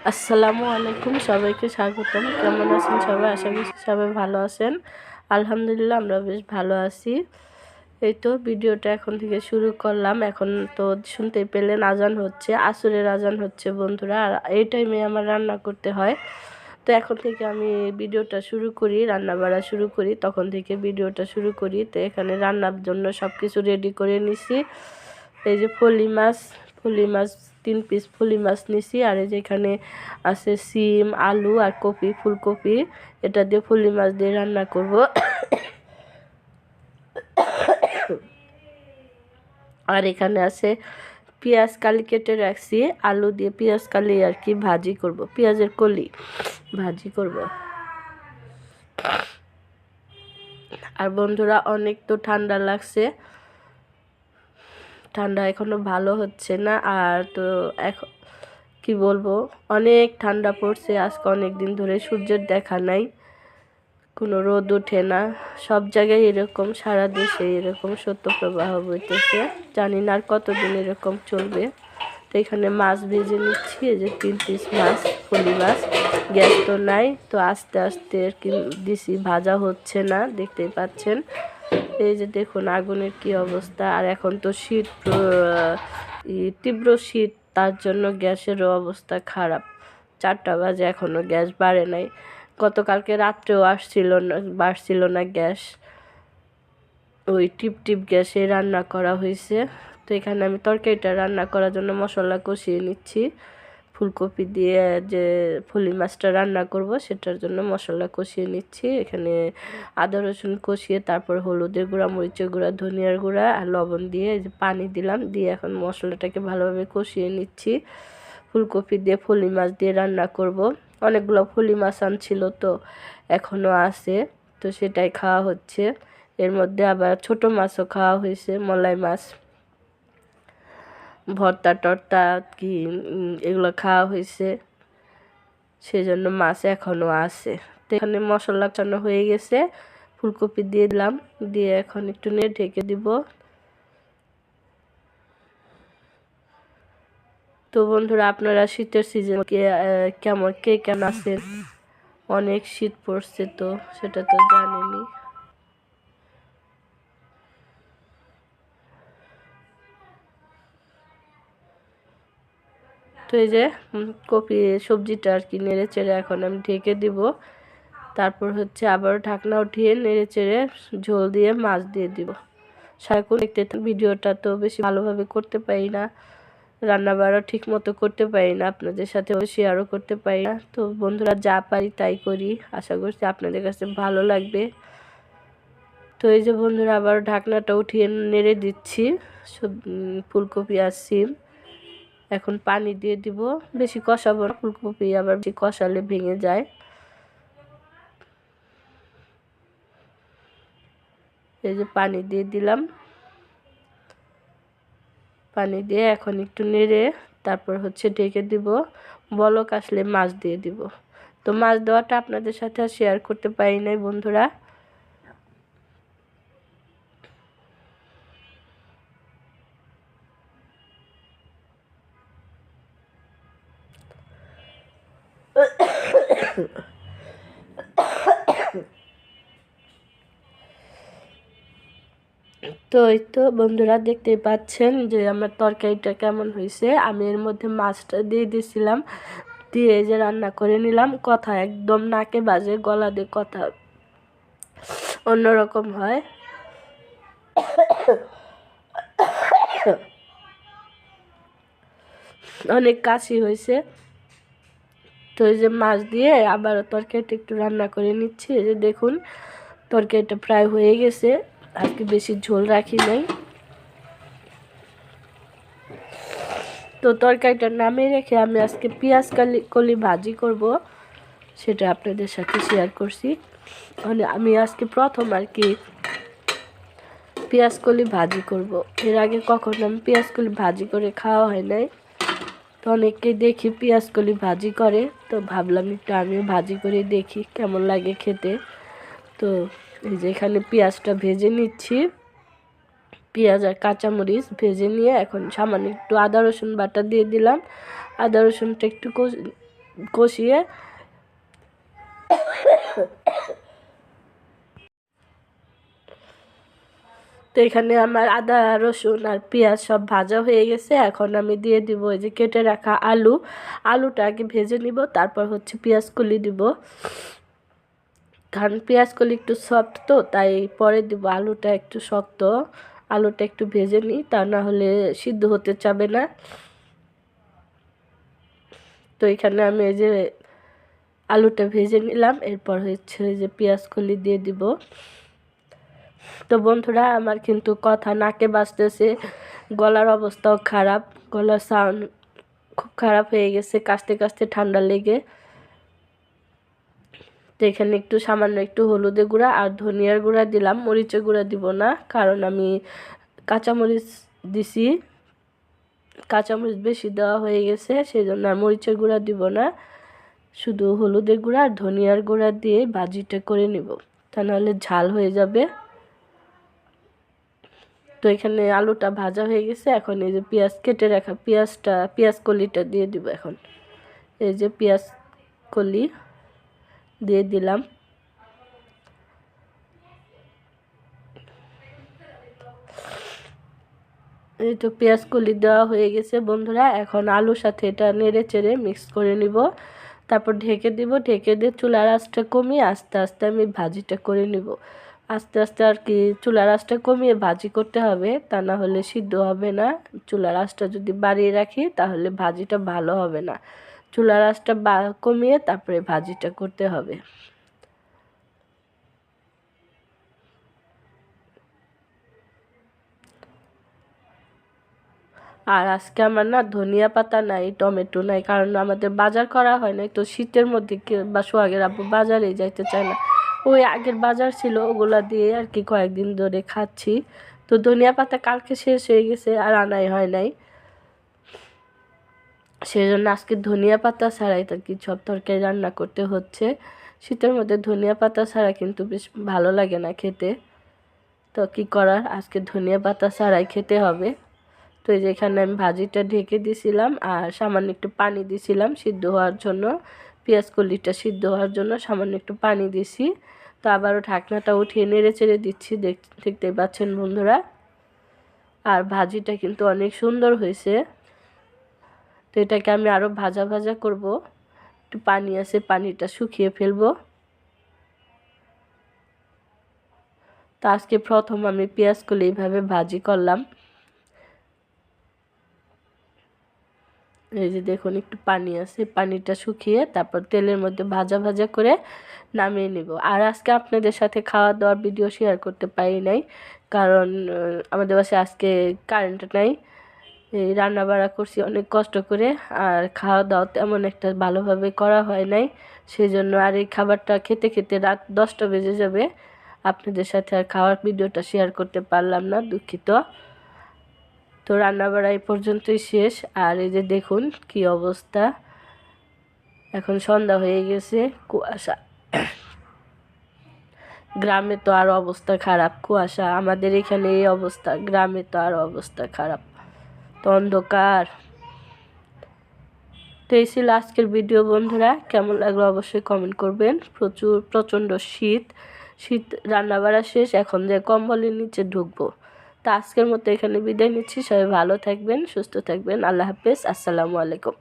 আসসালামু আলাইকুম, সবাইকে স্বাগতম। কেমন আছেন সবাই? আশা করছি সবাই ভালো আছেন। আলহামদুলিল্লাহ আমরা বেশ ভালো আছি। এই তো ভিডিওটা এখন থেকে শুরু করলাম। এখন তো শুনতেই পেলেন আজান হচ্ছে, আসরের আজান হচ্ছে বন্ধুরা। আর এই টাইমে আমার রান্না করতে হয়। তো এখন থেকে আমি ভিডিওটা শুরু করি, রান্না বাড়া শুরু করি, তখন থেকে ভিডিওটা শুরু করি। তো এখানে রান্নার জন্য সব কিছু রেডি করে নিছি। এই যে ফলি মাছ 3 পিস ফলি মাছ নিছি। আর এই যেখানে আছে সিম, আলু আর কপি, ফুলকপি। এটা দিয়ে ফলি মাছ দিয়ে রান্না করব। আর এখানে আছে পেঁয়াজ কালি কেটে রাখছি, আলু দিয়ে পেঁয়াজ কালি আর কি ভাজি করব, পেঁয়াজের কলি ভাজি করব। আর বন্ধুরা অনেক তো ঠান্ডা লাগছে, ঠান্ডা এখনো ভালো হচ্ছে না। আর তো এখন কি বলবো, অনেক ঠান্ডা পড়ছে আজকে, অনেক দিন ধরে সূর্যের দেখা নাই, কোনো রোদ ওঠে না। সব জায়গায় এরকম, সারা দেশে এরকম শৈত্যপ্রবাহ বইতেছে। জানি না আর কতদিন এরকম চলবে। তো এখানে মাছ ভেজে নিচ্ছি, এই যে 3 পিস মাছ, ফলি মাছ। গ্যাস তো নাই, তো আস্তে আস্তে আর কি দিছি, ভাজা হচ্ছে না, দেখতেই পাচ্ছেন। এই যে দেখুন আগুনের কি অবস্থা। আর এখন তো শীত, তীব্র শীত, তার জন্য গ্যাসেরও অবস্থা খারাপ। 4টা বাজে এখনও গ্যাস বাড়ে নাই। গতকালকে রাত্রেও বাড়ছিল না গ্যাস, ওই টিপ গ্যাসে রান্না করা হয়েছে। তো এখানে আমি তরকারিটা রান্না করার জন্য মশলা কষিয়ে নিচ্ছি। ফুলকপি দিয়ে যে ফলি মাছটা রান্না করব সেটার জন্য মশলা কষিয়ে নিচ্ছি। এখানে আদা রসুন কষিয়ে তারপর হলুদের গুঁড়া, মরিচের গুঁড়া, ধনিয়ার গুঁড়া আর লবণ দিয়ে যে পানি দিলাম, দিয়ে এখন মশলাটাকে ভালোভাবে কষিয়ে নিচ্ছি। ফুলকপি দিয়ে ফলি মাছ দিয়ে রান্না করব। অনেকগুলো ফলি মাছ আনছিল, তো এখনও আছে, তো সেটাই খাওয়া হচ্ছে। এর মধ্যে আবার ছোট মাছও খাওয়া হয়েছে, মলাই মাছ, ভর্তা টর্তা কি এগুলো খাওয়া হয়েছে, সেজন্য মাছ এখনও আছে। তো এখানে মশলা চানো হয়ে গেছে, ফুলকপি দিয়ে দিলাম, দিয়ে এখন একটু নেড়ে ঢেকে দিব। তো বন্ধুরা আপনারা শীতের সিজন কে কেমন আছেন? অনেক শীত পড়ছে, তো সেটা তো জানেনই। তো এই যে কপি সবজিটা আর কি নেড়ে চেড়ে এখন আমি ঢেকে দিব। তারপর হচ্ছে আবার ঢাকনা উঠিয়ে নেড়ে চেড়ে ঝোল দিয়ে মাছ দিয়ে দিব। সারাক্ষণ দেখতে ভিডিওটা তো বেশি ভালোভাবে করতে পারি না, রান্না বাড়া ঠিক মতো করতে পারি না, আপনাদের সাথে শেয়ারও করতে পারি না। তো বন্ধুরা যা পারি তাই করি, আশা করছি আপনাদের কাছে ভালো লাগবে। তো এই যে বন্ধুরা আবার ঢাকনাটা উঠিয়ে নেড়ে দিচ্ছি সব ফুলকপি আর সিম। এখন পানি দিয়ে দিব, বেশি কষাবো না, ফুলকপি আবার বেশি কষালে ভেঙে যায়। এই যে পানি দিয়ে দিলাম, পানি দিয়ে এখন একটু নেড়ে তারপর হচ্ছে ঢেকে দিব। বলক আসলে মাছ দিয়ে দিব। তো মাছ দেওয়াটা আপনাদের সাথে আর শেয়ার করতে পারি নাই বন্ধুরা। তো এই তো বন্ধুরা দেখতেই পাচ্ছেন যে আমার তরকারিটা কেমন হয়েছে। আমি এর মধ্যে মাছটা দিয়ে দিয়েছিলাম, দিয়ে যে রান্না করে নিলাম। কথা একদম নাকে বাজে, গলা দিয়ে কথা অন্যরকম হয়। অনেক কাশি হয়েছে। তো এই যে মাছ দিয়ে আবারও তরকারিটা একটু রান্না করে নিচ্ছি। এই যে দেখুন তরকারিটা প্রায় হয়ে গেছে, আজকে বেশি ঝোল রাখি নাই। তো তরকারিটা নামিয়ে রেখে আমি আজকে পেঁয়াজ কলি ভাজি করব, সেটা আপনাদের সাথে শেয়ার করছি। মানে আমি আজকে প্রথম আর কি পেঁয়াজ কলি ভাজি করব। এর আগে কখনো আমি পেঁয়াজ কলি ভাজি করে খাওয়া হয় নাই। তো অনেককে দেখি পেঁয়াজ কলি ভাজি করে, তো ভাবলাম একটু আমিও ভাজি করে দেখি কেমন লাগে খেতে। তো এই যে এখানে পেঁয়াজটা ভেজে নিচ্ছি, পেঁয়াজ আর কাঁচামরিচ ভেজে নিয়ে এখন সামান্য একটু আদা রসুন বাটা দিয়ে দিলাম। আদা রসুনটা একটু কষিয়ে তো এখানে আমার আদা রসুন আর পেঁয়াজ সব ভাজা হয়ে গেছে। এখন আমি দিয়ে দিব এই যে কেটে রাখা আলুটা আগে ভেজে নিব, তারপর হচ্ছে পেঁয়াজ কলি দিব, কারণ পেঁয়াজ কলি একটু সফট তো তাই পরে দিব। আলুটা একটু শক্ত, আলুটা একটু ভেজে নিই, তা না হলে সিদ্ধ হতে চাবে না। তো এখানে আমি এই যে আলুটা ভেজে নিলাম, এরপর হচ্ছে যে পেঁয়াজ কলি দিয়ে দিব। তো বন্ধুরা আমার কিন্তু কথা নাকে বাজতেছে, গলার অবস্থাও খারাপ, গলার সাউন্ড খুব খারাপ হয়ে গেছে কাশতে কাশতে ঠান্ডা লেগে। তো এখানে একটু সামান্য একটু হলুদের গুঁড়া আর ধনিয়ার গুঁড়া দিলাম, মরিচের গুঁড়া দিব না, কারণ আমি কাঁচামরিচ দিছি, কাঁচামরিচ বেশি দেওয়া হয়ে গেছে, সেই জন্য আর মরিচের গুঁড়া দিব না। শুধু হলুদের গুঁড়া আর ধনিয়ার গুঁড়া দিয়ে ভাজিটা করে নিব, তা নাহলে ঝাল হয়ে যাবে। তো এখানে আলুটা ভাজা হয়ে গেছে। এখন এই যে পেঁয়াজ কেটে রাখা পেঁয়াজ কলিটা দিয়ে দিব। এখন এই যে পেঁয়াজ কলি দিয়ে দিলাম। এই তো পেঁয়াজ কলি দেওয়া হয়ে গেছে বন্ধুরা। এখন আলুর সাথে এটা নেড়ে চেড়ে মিক্স করে নিব, তারপর ঢেকে দিব। ঢেকে দিয়ে চুলার আঁচটা কমিয়ে আস্তে আস্তে আমি ভাজিটা করে নিব। আস্তে আস্তে আর কি চুলার আঁচটা কমিয়ে ভাজি করতে হবে, তা না হলে সিদ্ধ হবে না। চুলার আঁচটা যদি বাড়িয়ে রাখি তাহলে ভাজিটা ভালো হবে না। চুলার আঁচটা কমিয়ে তারপরে ভাজিটা করতে হবে। আর আজকে আমার না ধনিয়া পাতা নাই, টমেটো নাই, কারণ আমাদের বাজার করা হয় নাই। তো শীতের মধ্যে বা সোহাগের আব্বু বাজারে যাইতে চায় না, ওই আগের বাজার ছিল ওগুলা দিয়ে আর কি কয়েকদিন ধরে খাচ্ছি। তো ধনিয়া পাতা কালকে শেষ হয়ে গেছে, আর আনাই হয় নাই, সেই জন্য আজকে ধনিয়া পাতা ছাড়াই তো কি সব তরকারি রান্না করতে হচ্ছে। শীতের মধ্যে ধনিয়া পাতা ছাড়া কিন্তু বেশ ভালো লাগে না খেতে, তো কি করার, আজকে ধনিয়া পাতা ছাড়াই খেতে হবে। তো এই যে এখানে আমি ভাজিটা ঢেকে দিছিলাম আর সামান্য একটু পানি দিছিলাম সিদ্ধ হওয়ার জন্য, পেঁয়াজ কলিটা সিদ্ধ হওয়ার জন্য সামান্য একটু পানি দিছি। তো আবারও ঢাকনাটা উঠিয়ে নেড়ে চেড়ে দিচ্ছি, দেখতেই পাচ্ছেন বন্ধুরা। আর ভাজিটা কিন্তু অনেক সুন্দর হয়েছে। তো এটাকে আমি আরও ভাজা ভাজা করব, একটু পানি আছে পানিটা শুকিয়ে ফেলবো। তো আজকে প্রথম আমি পেঁয়াজ কলি এইভাবে ভাজি করলাম। এই যে দেখুন একটু পানি আছে, পানিটা শুকিয়ে তারপর তেলের মধ্যে ভাজা ভাজা করে নামিয়ে নিব। আর আজকে আপনাদের সাথে খাওয়া দাওয়ার ভিডিও শেয়ার করতে পারি নাই, কারণ আমাদের বাসায় আজকে কারেন্ট নাই। এই রান্না বাড়া করছি অনেক কষ্ট করে, আর খাওয়া দাওয়া তেমন একটা ভালোভাবে করা হয় নাই, সেই জন্য আর এই খাবারটা খেতে খেতে রাত 10টা বেজে যাবে। আপনাদের সাথে আর খাওয়ার ভিডিওটা শেয়ার করতে পারলাম না, দুঃখিত। তো রান্নাবাড়া এই পর্যন্তই শেষ। আর এই যে দেখুন কি অবস্থা, এখন সন্ধ্যা হয়ে গেছে, কুয়াশা। গ্রামে তো আরও অবস্থা খারাপ, কুয়াশা, আমাদের এখানে এই অবস্থা, গ্রামে তো আরও অবস্থা খারাপ, তো অন্ধকার। তো এই ছিল আজকের ভিডিও বন্ধুরা, কেমন লাগলো অবশ্যই কমেন্ট করবেন। প্রচণ্ড শীত, রান্নাবাড়া শেষ, এখন যে কম্বলের নিচে ঢুকবো। তো আজকের মতো এখানে বিদায় নিচ্ছি, সবাই ভালো থাকবেন, সুস্থ থাকবেন, আল্লাহ হাফেজ, আসসালামু আলাইকুম।